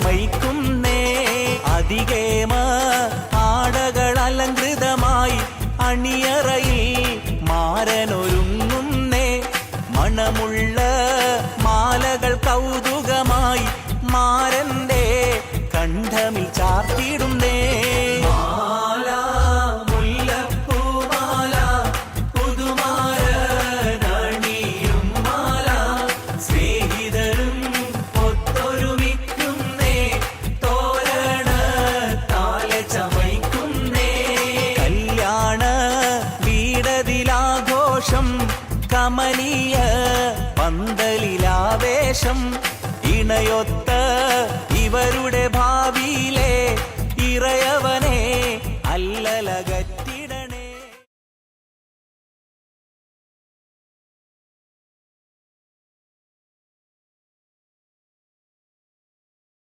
ചമയ്ക്കുന്നേ. അതികേമ ആടകൾ അലങ്കൃതമായി അണിയറയിൽ മാരനൊരുങ്ങുന്നേ. മണമുള്ള മാലകൾ കൗതുകമായി മാരന്റെ കണ്ഠമിൽ ചാർത്തിടുന്നേ. മാല മുല്ലപ്പൂമാല പുതുമാരനണിയും മാല സ്നേഹിതരും ഒത്തൊരുമിക്കുന്നേ. തോരണത്താലെ ചമയ്ക്കുന്നേ. കല്യാണ വീടതിലാഘോഷം കമനീയ പന്തലിലാവേശം. ഇണയൊത്ത